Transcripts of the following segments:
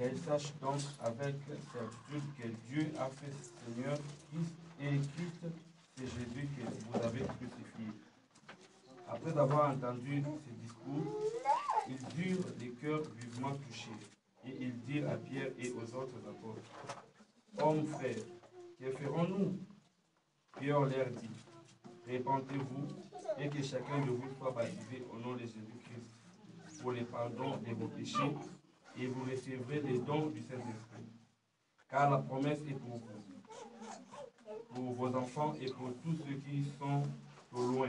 qu'elle sache donc avec certitude que Dieu a fait Seigneur Christ et Christ, c'est Jésus que vous avez crucifié. Après avoir entendu ces discours, ils eurent les cœurs vivement touchés, et ils dirent à Pierre et aux autres apôtres, « Hommes frères, que ferons-nous » Pierre leur dit, « Répentez-vous, et que chacun de vous soit baptisé au nom de Jésus-Christ pour le pardon de vos péchés, et vous recevrez les dons du Saint-Esprit. Car la promesse est pour vous, pour vos enfants et pour tous ceux qui sont au loin,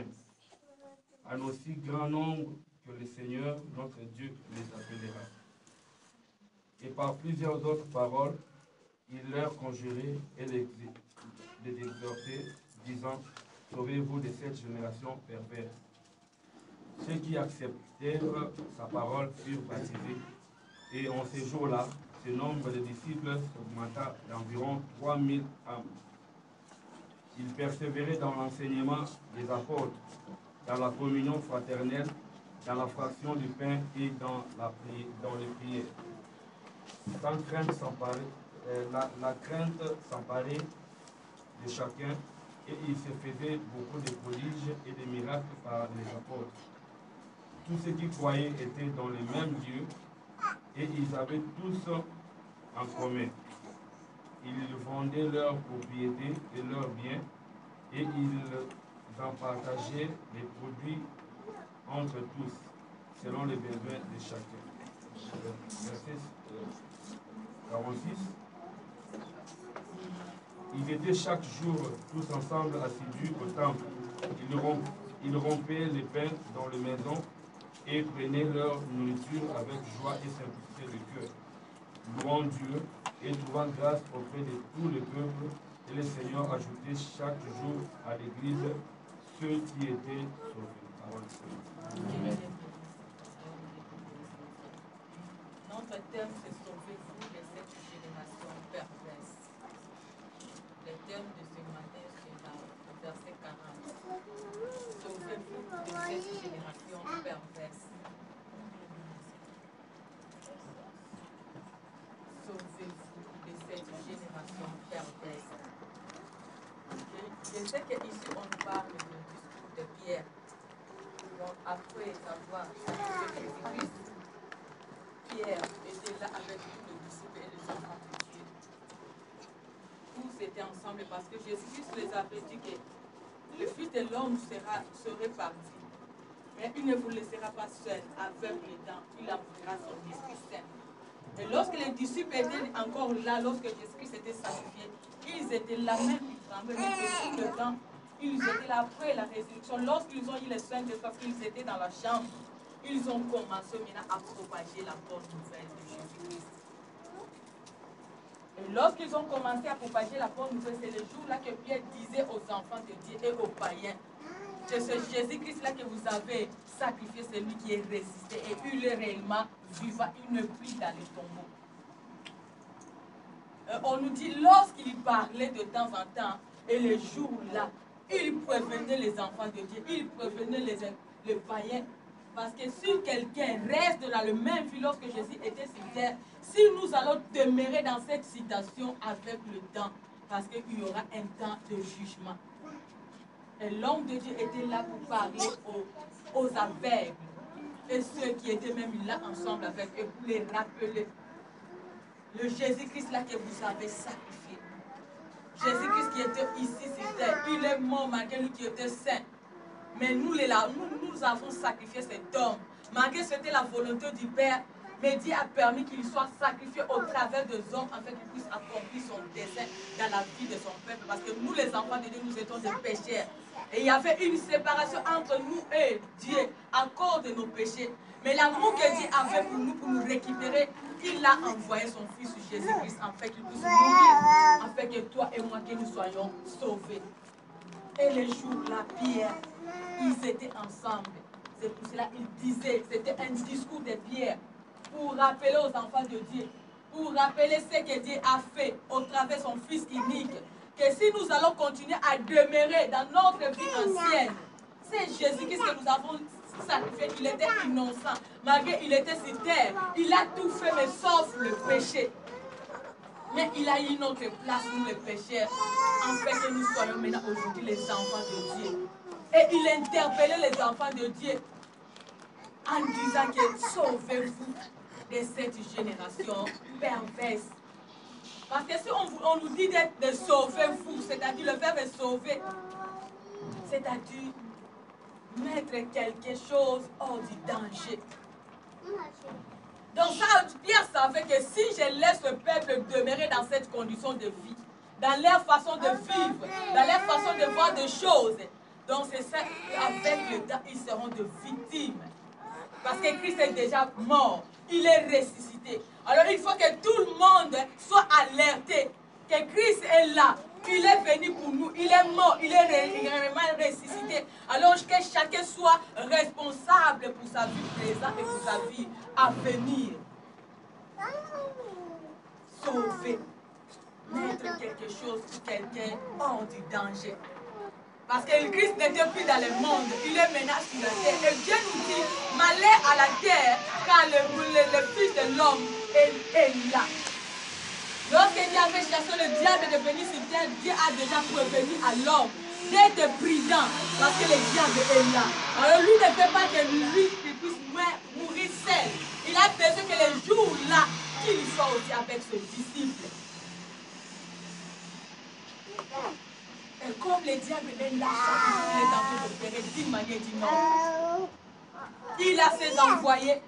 en aussi grand nombre que le Seigneur, notre Dieu, les appellera. » Et par plusieurs autres paroles, il leur conjurait et les exhortait, disant, « Sauvez-vous de cette génération perverse. » Ceux qui acceptèrent sa parole furent baptisés, et en ce jour-là, ce nombre de disciples augmenta d'environ 3000 âmes. Ils persévéraient dans l'enseignement des apôtres, dans la communion fraternelle, dans la fraction du pain et dans les prières. Sans crainte la crainte s'emparait de chacun, et il se faisait beaucoup de prodiges et de miracles par les apôtres. Tous ceux qui croyaient étaient dans le même lieu, et ils avaient tous en commun. Ils vendaient leurs propriétés et leurs biens, et ils en partageaient les produits entre tous, selon les besoins de chacun. Verset 46. Ils étaient chaque jour tous ensemble assidus au temple. Ils rompaient les pains dans les maisons et prenaient leur nourriture avec joie et simplicité de cœur, louant Dieu et trouvant grâce auprès de tout le peuple. Et le Seigneur ajoutait chaque jour à l'Église ceux qui étaient sauvés. Parole du Seigneur. Amen. Notre thème, c'est Sauvez-vous de cette génération perverse. Le thème de ce matin, c'est le verset 40. Sauvez-vous de cette génération perverse. Sauvez-vous de cette génération perverse. Je sais qu'ici, on parle du discours de Pierre. Donc, après avoir salué Jésus-Christ, Pierre était là avec tous les disciples et les enfants de Dieu. Tous étaient ensemble parce que Jésus-Christ les avait dit que le Fils de l'homme serait parti. Mais il ne vous laissera pas seul avec les dents. Il enverra son Esprit Saint. Et lorsque les disciples étaient encore là, lorsque Jésus-Christ était sacrifié, ils étaient là même, ils tremblaient, mais tout le temps, ils étaient là après la résurrection. Lorsqu'ils ont eu les soins de parce qu'ils étaient dans la chambre, ils ont commencé maintenant à propager la bonne nouvelle de Jésus-Christ. Et lorsqu'ils ont commencé à propager la bonne nouvelle, c'est le jour-là que Pierre disait aux enfants de Dieu et aux païens, c'est ce Jésus-Christ-là que vous avez sacrifié, celui qui est résisté et il est réellement vivant, il ne prie dans les tombeaux. On nous dit, lorsqu'il parlait de temps en temps, et les jours-là, il prévenait les enfants de Dieu, il prévenait les païens. Parce que si quelqu'un reste dans le même vie lorsque Jésus était sur terre, si nous allons demeurer dans cette situation avec le temps, parce qu'il y aura un temps de jugement. Et l'homme de Dieu était là pour parler aux aveugles et ceux qui étaient même là ensemble avec eux pour les rappeler. Le Jésus-Christ là que vous avez sacrifié. Jésus-Christ qui était ici sur terre, il est mort malgré lui qui était saint. Mais nous avons sacrifié cet homme. Malgré c'était la volonté du Père, mais Dieu a permis qu'il soit sacrifié au travers des hommes afin qu'il puisse accomplir son dessein dans la vie de son peuple. Parce que nous, les enfants de Dieu, nous étions des pécheurs. Et il y avait une séparation entre nous et Dieu à cause de nos péchés. Mais l'amour que Dieu avait pour nous récupérer, il a envoyé son Fils Jésus-Christ afin qu'il puisse mourir, afin que toi et moi, que nous soyons sauvés. Et les jours-là, Pierre, ils étaient ensemble. C'est pour cela qu'il disait, c'était un discours de Pierre pour rappeler aux enfants de Dieu, pour rappeler ce que Dieu a fait au travers de son Fils unique, que si nous allons continuer à demeurer dans notre vie ancienne, c'est Jésus-Christ que nous avons sacrifié, il était innocent. Malgré qu'il était sur terre, il a tout fait, mais sauf le péché. Mais il a eu notre place, nous les pécheurs, en fait que nous soyons maintenant aujourd'hui les enfants de Dieu. Et il interpellait les enfants de Dieu en disant que sauvez-vous de cette génération perverse. Parce que si on nous dit de sauver vous, c'est-à-dire le verbe est sauver, c'est-à-dire mettre quelque chose hors du danger. Donc ça, Pierre savait que si je laisse le peuple demeurer dans cette condition de vie, dans leur façon de vivre, dans leur façon de voir des choses, donc c'est ça qu'avec le temps, ils seront de victimes. Parce que Christ est déjà mort, il est ressuscité. Alors il faut que tout le monde soit alerté que Christ est là. Il est venu pour nous, il est mort, il est réellement ressuscité. Alors que chacun soit responsable pour sa vie présente et pour sa vie à venir. Sauver, mettre quelque chose pour quelqu'un hors du danger. Parce que le Christ n'était plus dans le monde, il est maintenant sur la terre. Et Dieu nous dit, malheur à la terre, car le Fils de l'homme est là. Lorsque Dieu avait chassé le diable de venir sur terre, Dieu a déjà prévenu à l'homme d'être prudent, parce que le diable est là. Alors lui ne fait pas que lui puisse mourir seul. Il a besoin que les jours là, qu'il soit aussi avec ses disciples. Et comme le diable est là, il est en train d'opérer d'une manière ou d'une autre. Il a ses envoyés,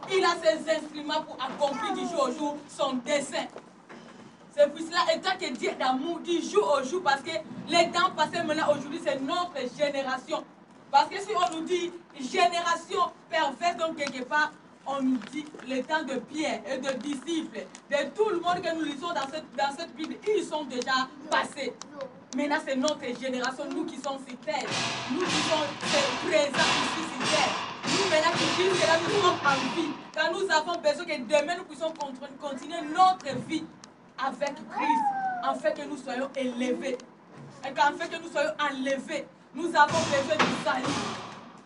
il a ses instruments pour accomplir du jour au jour son dessein. C'est pour cela, étant que Dieu est d'amour, du jour au jour, parce que les temps passés maintenant, aujourd'hui, c'est notre génération. Parce que si on nous dit génération perverse, donc quelque part, on nous dit les temps de Pierre et de disciples, de tout le monde que nous lisons dans cette Bible, ils sont déjà passés. Maintenant, c'est notre génération, nous qui sommes sur terre, nous qui sommes présents ici sur terre. Nous, maintenant, qui disons que là, nous sommes en vie, car nous avons besoin que demain, nous puissions continuer notre vie avec Christ, en fait que nous soyons élevés. Et qu'en fait que nous soyons enlevés, nous avons besoin du salut.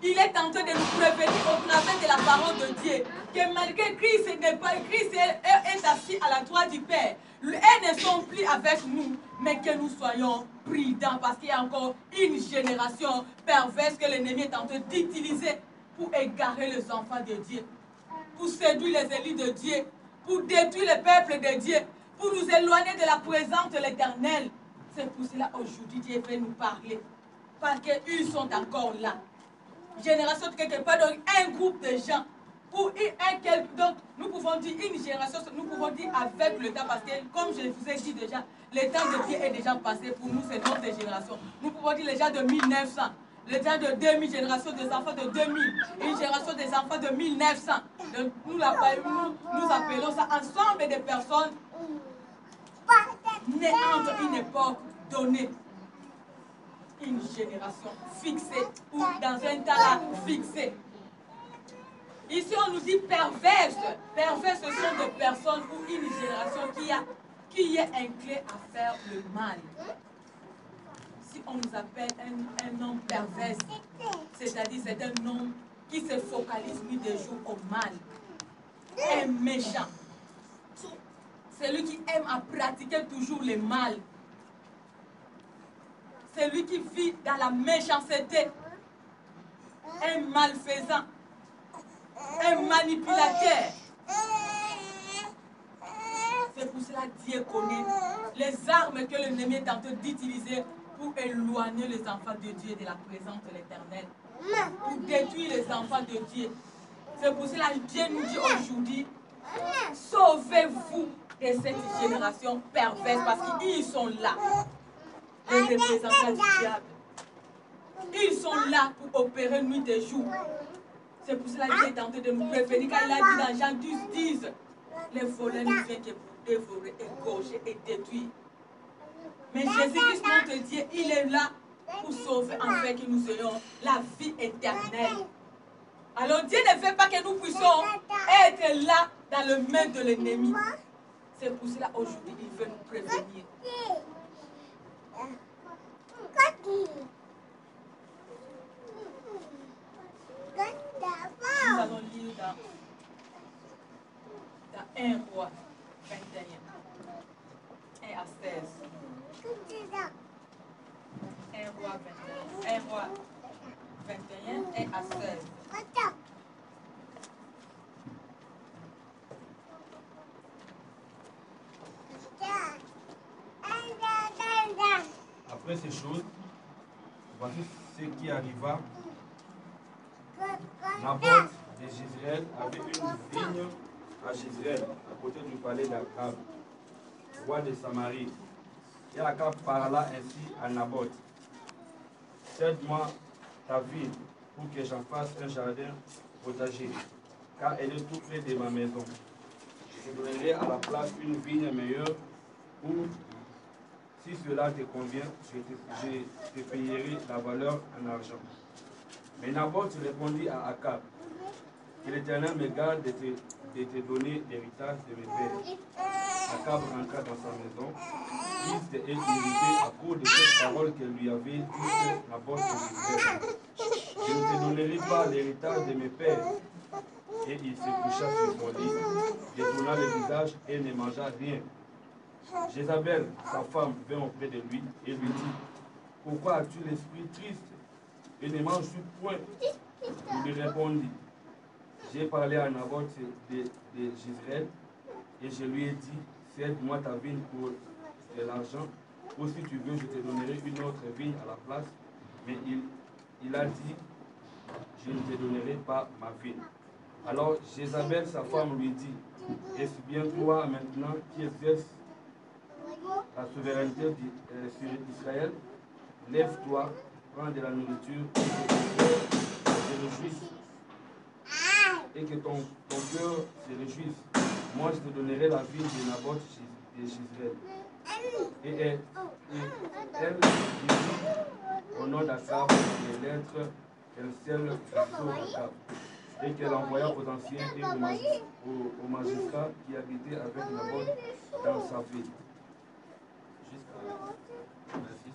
Il est en train de nous prévenir au travers de la parole de Dieu que malgré Christ n'est pas, Christ est assis à la droite du Père. Elles ne sont plus avec nous, mais que nous soyons prudents parce qu'il y a encore une génération perverse que l'ennemi est en train d'utiliser pour égarer les enfants de Dieu, pour séduire les élus de Dieu, pour détruire le peuple de Dieu, pour nous éloigner de la présence de l'Éternel. C'est pour cela aujourd'hui Dieu veut nous parler, parce qu'ils sont encore là. Génération de quelque part, donc un groupe de gens, pour donc nous pouvons dire une génération, nous pouvons dire avec le temps, parce que comme je vous ai dit déjà, le temps de Dieu est déjà passé pour nous, c'est notre génération. Nous pouvons dire les gens de 1900, les gens de 2000, génération des enfants de 2000, une génération des enfants de 1900. Donc, nous appelons ça ensemble de personnes nées entre une époque donnée. Une génération fixée ou dans un temps fixé. Ici, on nous dit perverse. Perverse, ce sont des personnes ou une génération qui est inclinée à faire le mal. Si on nous appelle un homme perverse, c'est-à-dire c'est un homme qui se focalise nuit et jour au mal, un méchant. C'est lui qui aime à pratiquer toujours le mal. C'est lui qui vit dans la méchanceté, un malfaisant, un manipulateur. C'est pour cela que Dieu connaît les armes que l'ennemi est en train d'utiliser pour éloigner les enfants de Dieu de la présence de l'Éternel, pour détruire les enfants de Dieu. C'est pour cela que Dieu nous dit aujourd'hui, sauvez-vous de cette génération perverse, parce qu'ils sont là. Les représentants du diable. Ils sont là pour opérer nuit et jour. C'est pour cela qu'il est tenté de nous prévenir. Quand il a dit dans Jean 10, les voleurs ne viennent que pour dévorer, égorger et détruire. Mais Jésus-Christ, notre Dieu, il est là pour sauver en fait que nous ayons la vie éternelle. Alors Dieu ne veut pas que nous puissions être là dans le main de l'ennemi. C'est pour cela aujourd'hui il veut nous prévenir. Good. 1 roi 21, 1 à 16. 1 roi 21, 1 roi 21, 1 à 16. Après ces choses, voici ce qui arriva. Naboth de Jezreel avait une vigne à Jezreel, à côté du palais d'Akab, roi de Samarie. Et Akab parla ainsi à Naboth: cède-moi ta vigne pour que j'en fasse un jardin potager, car elle est tout près de ma maison. Je donnerai à la place une vigne meilleure où, si cela te convient, je te payerai la valeur en argent. Mais Naboth répondit à Akab: que l'Éternel me garde de te donner l'héritage de mes pères. Akab rentra dans sa maison, triste et irrité à cause de cette parole qu'elle lui avait dite Naboth de Jezreel: je ne te donnerai pas l'héritage de mes pères. Et il se coucha sur son lit, détourna le visage et ne mangea rien. Jézabel, sa femme, vint auprès de lui et lui dit: pourquoi as-tu l'esprit triste et ne manges-tu point? Il lui répondit: j'ai parlé à Naboth de Jezreel et je lui ai dit: cède-moi ta vigne pour de l'argent, ou si tu veux, je te donnerai une autre vigne à la place. Mais il a dit: je ne te donnerai pas ma vigne. Alors Jézabel, sa femme, lui dit: est-ce bien toi maintenant qui exerces la souveraineté sur Israël? Lève-toi, prends de la nourriture et que ton cœur se réjouisse. Moi, je te donnerai la ville de Naboth de Jezreel. Et elle dit au nom d'Akab les lettres qu'elle scelle sur Akab, et qu'elle envoya aux anciens et aux magistrats qui habitaient avec Naboth dans sa ville. Jusqu'à merci.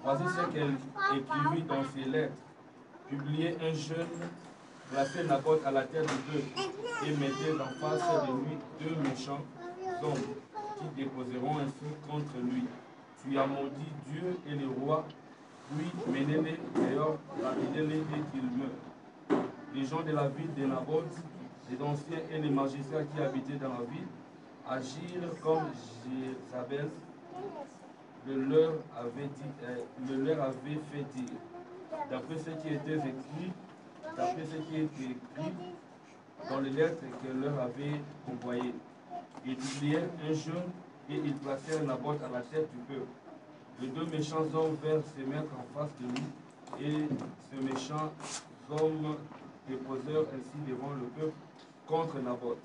Voici ce qu'elle écrivit dans ses lettres. Publiez un jeune, placez Naboth à la tête de deux, et mettez en face de lui deux méchants hommes qui déposeront ainsi contre lui: tu as maudit Dieu et le roi, puis menez-les dehors, lapidez-les et qu'ils meurent. Les gens de la ville de Naboth, les anciens et les magistrats qui habitaient dans la ville, agirent comme Jézabel le leur avait fait dire, d'après ce qui était écrit, dans les lettres qu'elle leur avait envoyées. Ils publièrent un jeûne et ils placèrent Naboth à la tête du peuple. Les deux méchants hommes vinrent se mettre en face de lui, et ces méchants hommes déposèrent ainsi devant le peuple contre Naboth.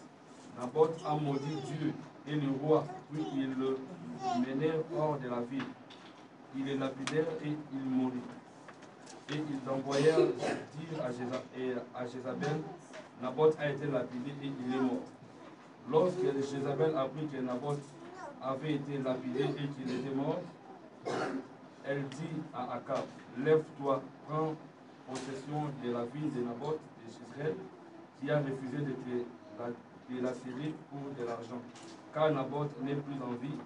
Naboth a maudit Dieu et le roi, puis ils le menèrent hors de la ville. Ils le lapidèrent et il mourut. Et ils envoyèrent dire à Jézabel: Naboth a été lapidé et il est mort. Lorsque Jézabel apprit que Naboth avait été lapidé et qu'il était mort, elle dit à Akab: lève-toi, prends possession de la ville de Naboth de Jezreel, qui a refusé de la serrer pour de l'argent. Car Naboth n'est plus en vie,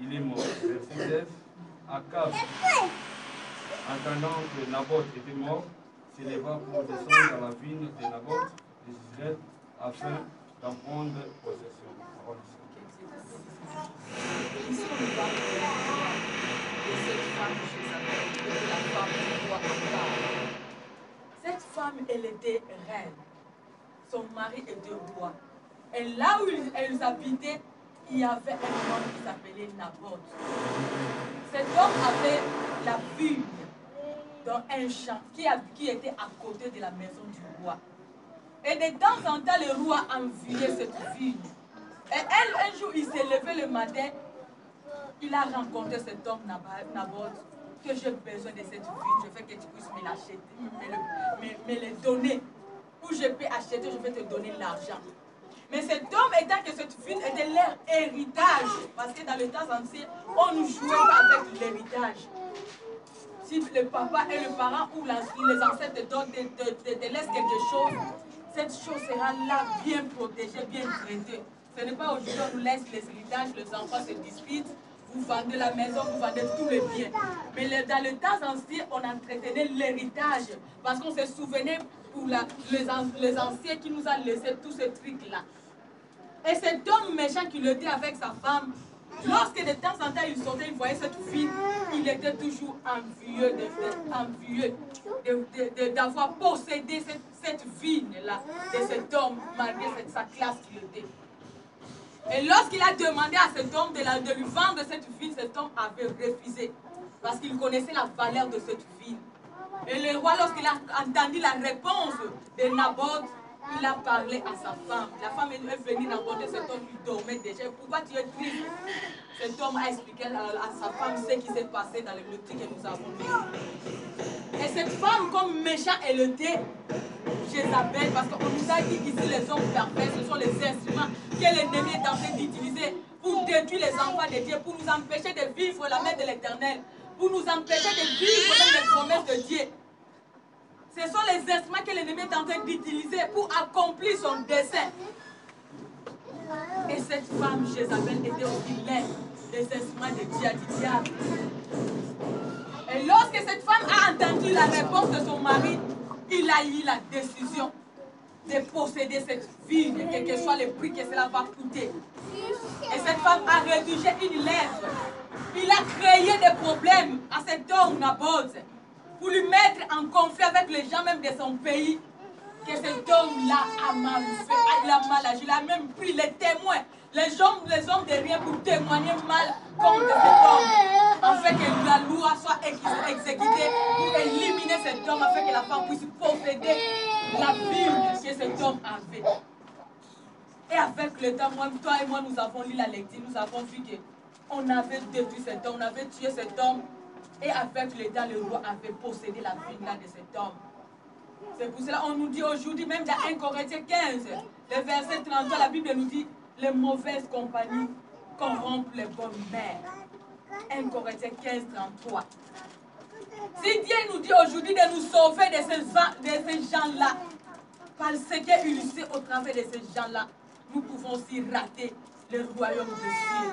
il est mort. Verset 16. Akab, entendant que Naboth était mort, s'éleva pour descendre dans la vigne de Naboth de Jezreel afin d'en prendre possession. Ici, on parle de cette femme Jézabel, de la femme du roi Akab. Cette femme, elle était reine. Son mari était roi. Et là où elles habitaient, il y avait un homme qui s'appelait Naboth. Cet homme avait la vigne dans un champ qui était à côté de la maison du roi. Et de temps en temps, le roi enviait cette vigne. Et un jour, il s'est levé le matin, il a rencontré cet homme Naboth, que j'ai besoin de cette vigne, je veux que tu puisses me l'acheter, me le donner. Où je peux acheter, je vais te donner l'argent. Mais cet homme, étant que cette vigne était leur héritage, parce que dans le temps ancien, on ne jouait pas avec l'héritage. si le papa et le parent ou les ancêtres te laissent quelque chose, cette chose sera là, bien protégée, bien traitée. Ce n'est pas aujourd'hui on nous laisse les héritages, les enfants se disputent, vous vendez la maison, vous vendez tous les biens. Mais dans le temps ancien, on entretenait l'héritage parce qu'on se souvenait pour les anciens qui nous ont laissé tous ces trucs-là. Et cet homme méchant qui le dit avec sa femme, lorsque de temps en temps il sortait, il voyait cette fille, il était toujours envieux d'avoir possédé cette vigne-là, de cet homme, malgré sa classe qu'il était. Et lorsqu'il a demandé à cet homme de lui vendre cette vigne, cet homme avait refusé, parce qu'il connaissait la valeur de cette vigne. Et le roi, lorsqu'il a entendu la réponse de Naboth, il a parlé à sa femme. La femme est venue d'aborder cet homme qui dormait déjà. Pourquoi tu es triste? Cet homme a expliqué à sa femme ce qui s'est passé dans le lotis que nous avons vu. Et cette femme, comme méchant, elle était Jézabel, parce qu'on nous a dit ici les hommes parfaits, ce sont les instruments que l'ennemi est en train d'utiliser pour détruire les enfants de Dieu, pour nous empêcher de vivre la main de l'Éternel, pour nous empêcher de vivre même les promesses de Dieu. Ce sont les instruments que l'ennemi est en train d'utiliser pour accomplir son dessein. Et cette femme, Jézabel, était aussi l'un des instruments de Dieu, du diable. Et lorsque cette femme a entendu la réponse de son mari, il a eu la décision de posséder cette vigne, quel que soit le prix que cela va coûter. Et cette femme a rédigé une lettre. Il a créé des problèmes à cet homme, Naboth, pour lui mettre en conflit avec les gens même de son pays, que cet homme-là a mal fait, il a mal agi, il a même pris les témoins, les hommes de rien pour témoigner mal contre cet homme, afin que la loi soit exécutée pour éliminer cet homme, afin que la femme puisse posséder la vie que cet homme avait. Et avec le temps, toi et moi, nous avons lu la lecture, nous avons vu qu'on avait détruit cet homme, on avait tué cet homme. Et avec le temps, le roi avait possédé la vie de cet homme. C'est pour cela qu'on nous dit aujourd'hui, même dans 1 Corinthiens 15, le verset 33, la Bible nous dit les mauvaises compagnies corrompent les bonnes mères. 1 Corinthiens 15, 33. Si Dieu nous dit aujourd'hui de nous sauver de ces gens-là, parce qu'il sait au travers de ces gens-là, nous pouvons aussi rater le royaume de Dieu.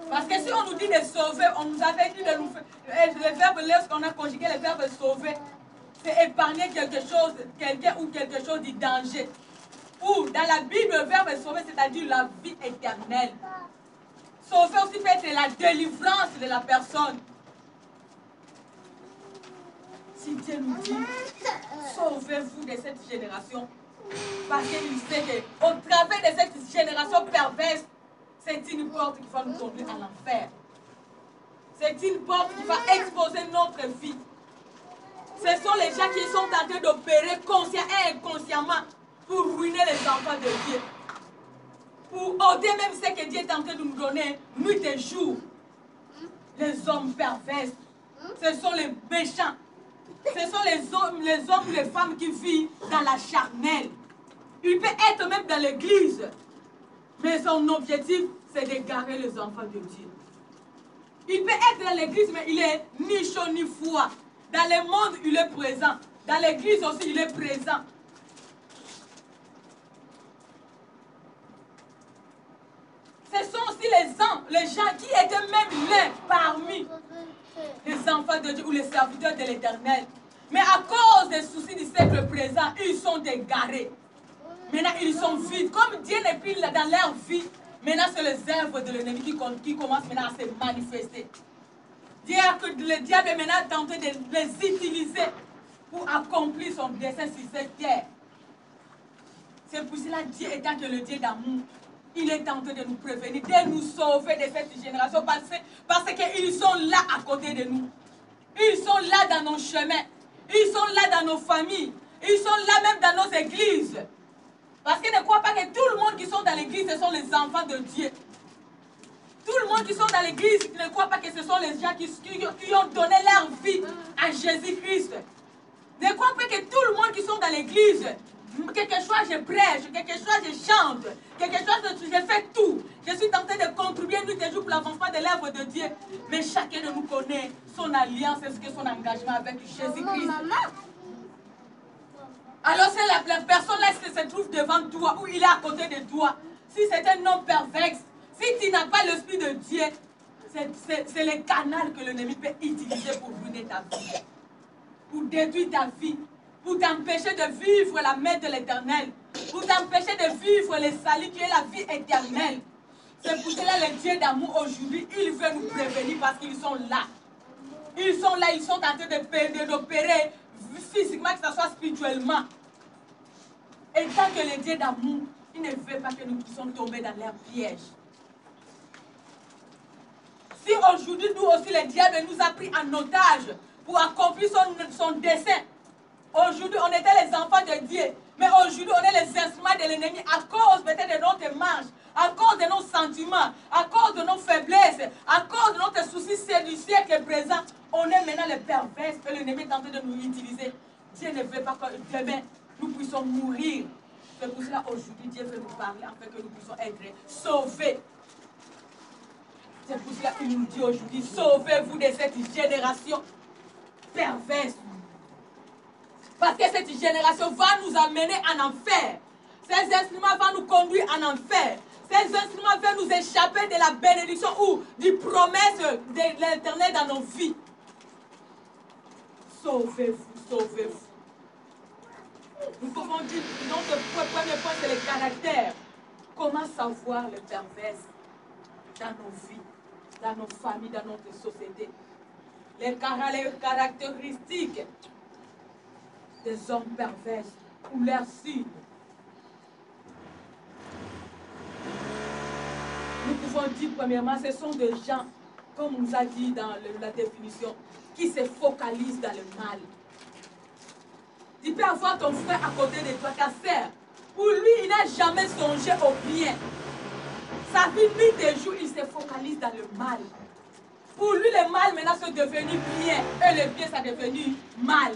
Parce que si on nous dit de sauver, on nous avait dit de nous faire. Le verbe, lorsqu'on a conjugué le verbe sauver, c'est épargner quelque chose, quelqu'un ou quelque chose de danger. Ou dans la Bible, le verbe sauver, c'est-à-dire la vie éternelle. Sauver aussi peut être la délivrance de la personne. Si Dieu nous dit, sauvez-vous de cette génération, parce qu'il sait qu'au travers de cette génération perverse, c'est une porte qui va nous conduire à l'enfer. C'est une porte qui va exposer notre vie. Ce sont les gens qui sont en train d'opérer consciemment et inconsciemment pour ruiner les enfants de Dieu. Pour ôter même ce que Dieu est en train de nous donner, nuit et jour. Les hommes pervers, ce sont les méchants. Ce sont les hommes ou les femmes qui vivent dans la charnelle. Il peut être même dans l'église. Mais son objectif, c'est d'égarer les enfants de Dieu. Il peut être dans l'église, mais il est ni chaud ni froid. Dans le monde, il est présent. Dans l'église aussi, il est présent. Ce sont aussi les gens qui étaient même là parmi les enfants de Dieu ou les serviteurs de l'Éternel. Mais à cause des soucis du siècle présent, ils sont égarés. Maintenant, ils sont vides. Comme Dieu n'est plus là dans leur vie, maintenant, c'est les œuvres de l'ennemi qui commencent maintenant à se manifester. Le diable est maintenant tenté de les utiliser pour accomplir son dessein sur cette terre. C'est pour cela que Dieu, étant que le Dieu d'amour, il est tenté de nous prévenir, de nous sauver de cette génération parce qu'ils sont là à côté de nous. Ils sont là dans nos chemins. Ils sont là dans nos familles. Ils sont là même dans nos églises. Parce qu'ils ne croient pas que tout le monde qui sont dans l'église, ce sont les enfants de Dieu. Tout le monde qui sont dans l'église ne croit pas que ce sont les gens qui ont donné leur vie à Jésus-Christ. Ne croient pas que tout le monde qui sont dans l'église, quelque chose je prêche, quelque chose je chante, quelque chose je fais tout. Je suis tenté de contribuer nuit et jour pour l'avancement de l'œuvre de Dieu. Mais chacun de nous connaît son alliance, est-ce que son engagement avec Jésus-Christ? Alors si la personne là se trouve devant toi ou il est à côté de toi, si c'est un homme pervers, si tu n'as pas l'Esprit de Dieu, c'est le canal que l'ennemi peut utiliser pour ruiner ta vie, pour détruire ta vie, pour t'empêcher de vivre la main de l'Éternel, pour t'empêcher de vivre le salut qui est la vie éternelle. C'est pour cela le Dieu d'amour aujourd'hui, il veut nous prévenir parce qu'ils sont là. Ils sont là, ils sont en train d'opérer physiquement, que ce soit spirituellement. Et tant que le Dieu d'amour, il ne veut pas que nous puissions tomber dans leur piège. Si aujourd'hui, nous aussi, le diable nous a pris en otage pour accomplir son dessein, aujourd'hui, on était les enfants de Dieu, mais aujourd'hui, on est les instruments de l'ennemi à cause peut-être de notre marche, à cause de nos sentiments, à cause de nos faiblesses, à cause de notre souci du siècle présent. On est maintenant les pervers et l'ennemi est en train de nous utiliser. Dieu ne veut pas que demain, nous puissions mourir. C'est pour cela aujourd'hui, Dieu veut nous parler afin que nous puissions être sauvés. C'est pour cela qu'il nous dit aujourd'hui, sauvez-vous de cette génération perverse. Parce que cette génération va nous amener en enfer. Ces instruments vont nous conduire en enfer. Ces instruments vont nous échapper de la bénédiction ou du promesse de l'Éternel dans nos vies. Sauvez-vous, sauvez-vous. Nous pouvons dire, notre premier point, c'est le caractère. Comment savoir le pervers dans nos vies, dans nos familles, dans notre société? Les caractéristiques des hommes pervers ou leurs signes. Nous pouvons dire premièrement, ce sont des gens, comme on nous a dit dans la définition, qui se focalisent dans le mal. Tu peux avoir ton frère à côté de toi, ta sœur. Pour lui, il n'a jamais songé au bien. Sa vie, nuit et jour, il se focalise dans le mal. Pour lui, le mal maintenant c'est devenu bien. Et le bien, c'est devenu mal.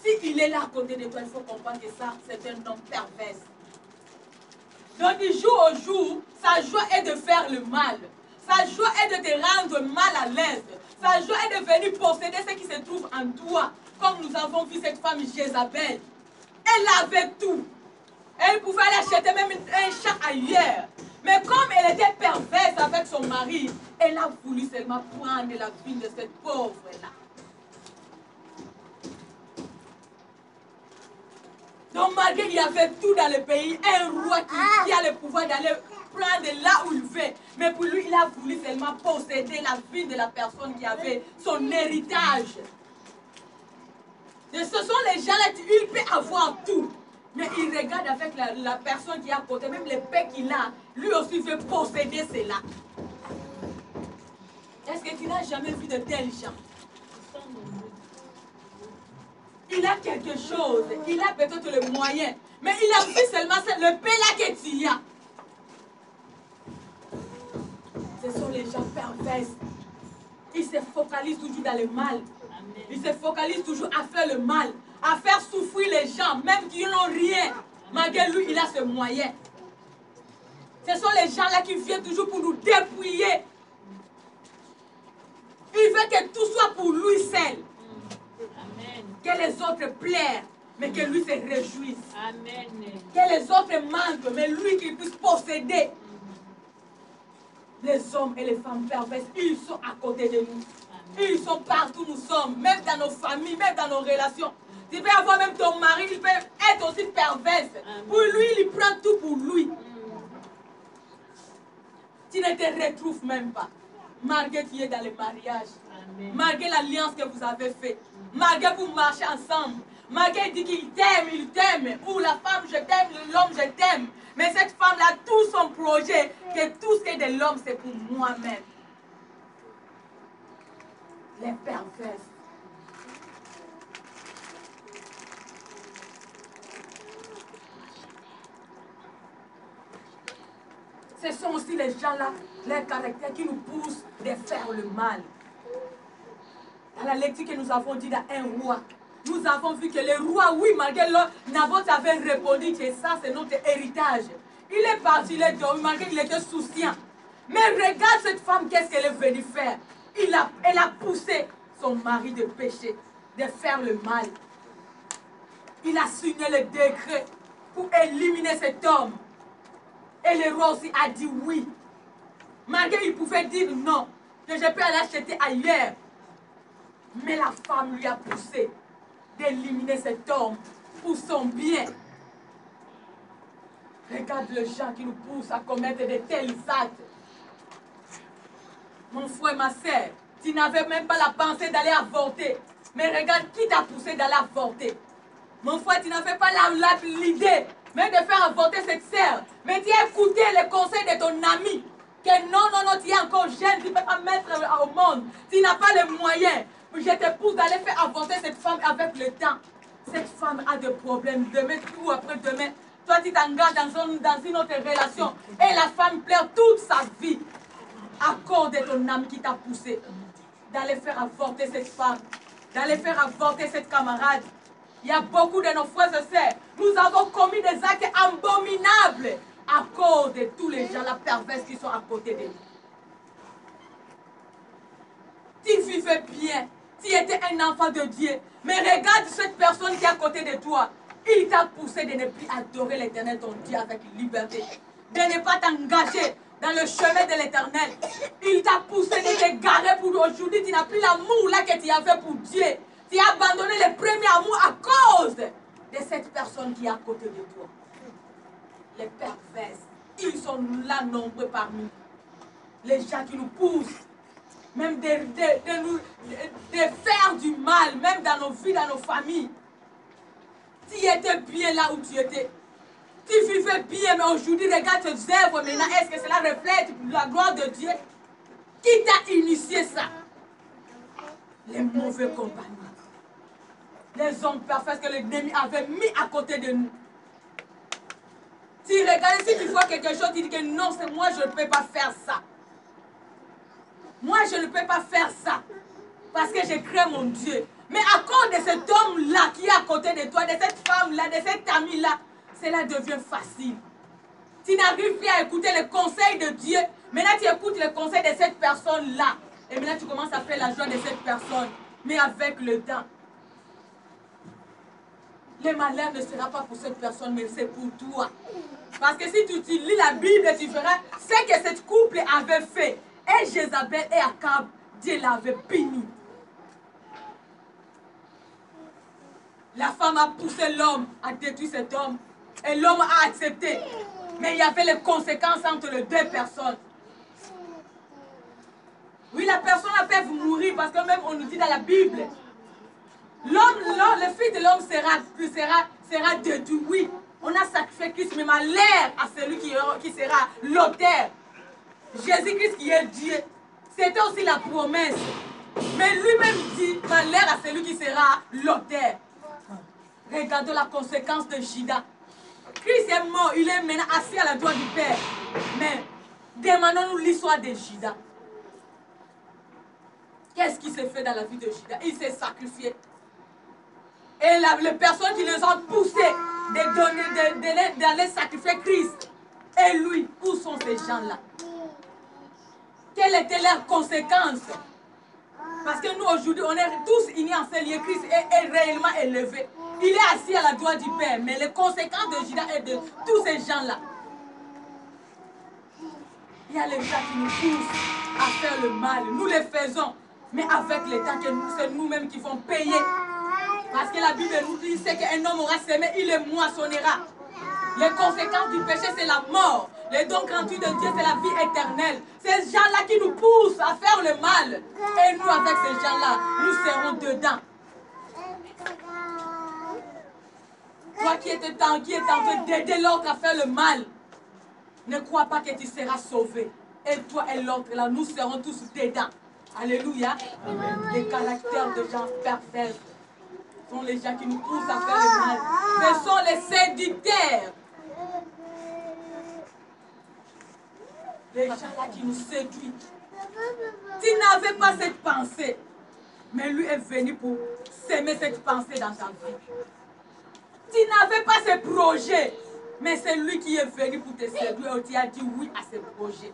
S'il est là à côté de toi, il faut comprendre que ça, c'est un homme pervers. Donc, du jour au jour, sa joie est de faire le mal. Sa joie est de te rendre mal à l'aise. Sa joie est de venir posséder ce qui se trouve en toi. Comme nous avons vu cette femme Jézabel. Elle avait tout. Elle pouvait aller acheter même un chat ailleurs. Mais comme elle était perverse avec son mari, elle a voulu seulement prendre la vie de cette pauvre-là. Donc malgré qu'il y avait tout dans le pays, un roi qui a le pouvoir d'aller prendre là où il veut. Mais pour lui, il a voulu seulement posséder la vie de la personne qui avait son héritage. Et ce sont les gens là, il peut avoir tout. Mais il regarde avec la personne qui est à côté, même le paix qu'il a, lui aussi veut posséder cela. Est-ce que tu n'as jamais vu de tels gens? Il a quelque chose, il a peut-être le moyen, mais il a vu seulement le paix là que tu as. Ce sont les gens pervers. Ils se focalisent toujours dans le mal. Ils se focalisent toujours à faire le mal, à faire souffrir les gens, même qui n'ont rien. Malgré lui, il a ce moyen. Ce sont les gens là qui viennent toujours pour nous dépouiller. Il veut que tout soit pour lui seul. Amen. Que les autres plairent, mais que lui se réjouisse. Amen. Que les autres manquent, mais lui qu'il puisse posséder. Les hommes et les femmes perverses, ils sont à côté de nous. Ils sont partout où nous sommes, même dans nos familles, même dans nos relations. Tu peux avoir même ton mari, il peut être aussi pervers. Pour lui, il prend tout pour lui. Tu ne te retrouves même pas. Malgré qu'il est dans le mariage, malgré l'alliance que vous avez faite, malgré que vous marchez ensemble, malgré qu'il dit qu'il t'aime, ou la femme je t'aime, l'homme je t'aime. Mais cette femme-là, tout son projet, que tout ce qui est de l'homme, c'est pour moi-même. Les pervers. Ce sont aussi les gens-là, les caractères qui nous poussent de faire le mal. Dans la lecture que nous avons dit dans un roi, nous avons vu que le roi, oui, malgré Naboth avait répondu que ça, c'est notre héritage. Il est parti, il est dormi, malgré qu'il était souciant. Mais regarde cette femme, qu'est-ce qu'elle est venue faire. Elle a poussé son mari de pécher, de faire le mal. Il a signé le décret pour éliminer cet homme. Et le roi aussi a dit oui. Malgré qu'il pouvait dire non, que je peux aller acheter ailleurs. Mais la femme lui a poussé d'éliminer cet homme pour son bien. Regarde les gens qui nous poussent à commettre de tels actes. Mon frère, ma soeur, tu n'avais même pas la pensée d'aller avorter. Mais regarde qui t'a poussé d'aller avorter. Mon frère, tu n'avais pas l'idée même de faire avorter cette sœur. Mais tu as écouté les conseils de ton ami. Que non, tu es encore jeune, tu ne peux pas mettre au monde. Tu n'as pas les moyens. Je te pousse d'aller faire avorter cette femme avec le temps. Cette femme a des problèmes. Demain ou après-demain, toi tu t'engages dans une autre relation. Et la femme pleure toute sa vie. À cause de ton âme qui t'a poussé d'aller faire avorter cette femme, d'aller faire avorter cette camarade. Il y a beaucoup de nos frères et sœurs. Nous avons commis des actes abominables à cause de tous les gens, la perverse qui sont à côté de nous. Tu vivais bien, tu étais un enfant de Dieu. Mais regarde cette personne qui est à côté de toi. Il t'a poussé de ne plus adorer l'Éternel, ton Dieu, avec liberté. De ne pas t'engager dans le chemin de l'Éternel. Il t'a poussé de t'égarer pour aujourd'hui. Tu n'as plus l'amour là que tu avais pour Dieu. Tu as abandonné le premier amour à cause de cette personne qui est à côté de toi. Les perverses, ils sont là nombreux parmi nous. Les gens qui nous poussent, même de faire du mal, même dans nos vies, dans nos familles. Tu étais bien là où tu étais. Tu vivais bien, mais aujourd'hui, regarde tes œuvres maintenant. Est-ce que cela reflète la gloire de Dieu? Qui t'a initié ça? Les mauvais compagnons. Les hommes parfaits que l'ennemi avait mis à côté de nous. Tu regardes, si tu vois quelque chose, tu dis que non, c'est moi, je ne peux pas faire ça. Moi, je ne peux pas faire ça. Parce que je crains mon Dieu. Mais à cause de cet homme-là qui est à côté de toi, de cette femme-là, de cet ami-là, cela devient facile. Tu n'arrives plus à écouter les conseils de Dieu. Maintenant, tu écoutes les conseils de cette personne-là. Et maintenant, tu commences à faire la joie de cette personne. Mais avec le temps, le malheur ne sera pas pour cette personne, mais c'est pour toi. Parce que si tu lis la Bible, tu verras ce que cette couple avait fait. Et Jézabel et Akab, Dieu l'avait puni. La femme a poussé l'homme à détruire cet homme. Et l'homme a accepté. Mais il y avait les conséquences entre les deux personnes. Oui, la personne peut mourir parce que même on nous dit dans la Bible, le fils de l'homme sera détruit. Oui, on a sacrifié Christ, mais malheur à celui qui sera l'auteur. Jésus-Christ qui est Dieu. C'était aussi la promesse. Mais lui-même dit, malheur à celui qui sera l'auteur. Regardez la conséquence de Judas. Christ est mort, il est maintenant assis à la droite du Père. Mais demandons-nous l'histoire de Judas. Qu'est-ce qui s'est fait dans la vie de Judas? Il s'est sacrifié. Et les personnes qui les ont poussés d'aller sacrifier Christ. Et lui, où sont ces gens-là? Quelles étaient leurs conséquences? Parce que nous, aujourd'hui, on est tous unis en ce lieu. Christ est réellement élevé. Il est assis à la droite du Père. Mais les conséquences de Judas et de tous ces gens-là, il y a les gens qui nous poussent à faire le mal. Nous les faisons. Mais avec le temps, c'est nous-mêmes qui vont payer. Parce que la Bible nous dit qu'un homme aura semé, il le moissonnera. Les conséquences du péché, c'est la mort. Les dons gratuits de Dieu, c'est la vie éternelle. Ces gens-là qui nous poussent à faire le mal. Et nous, avec ces gens-là, nous serons dedans. Toi qui es en train d'aider l'autre à faire le mal, ne crois pas que tu seras sauvé. Et toi et l'autre, là, nous serons tous dedans. Alléluia. Amen. Les caractères de gens pervers sont les gens qui nous poussent à faire le mal. Ce sont les séducteurs. Les gens là qui nous séduisent. Tu n'avais pas cette pensée. Mais lui est venu pour s'aimer cette pensée dans ta vie. Tu n'avais pas ce projet. Mais c'est lui qui est venu pour te séduire et tu as dit oui à ce projet.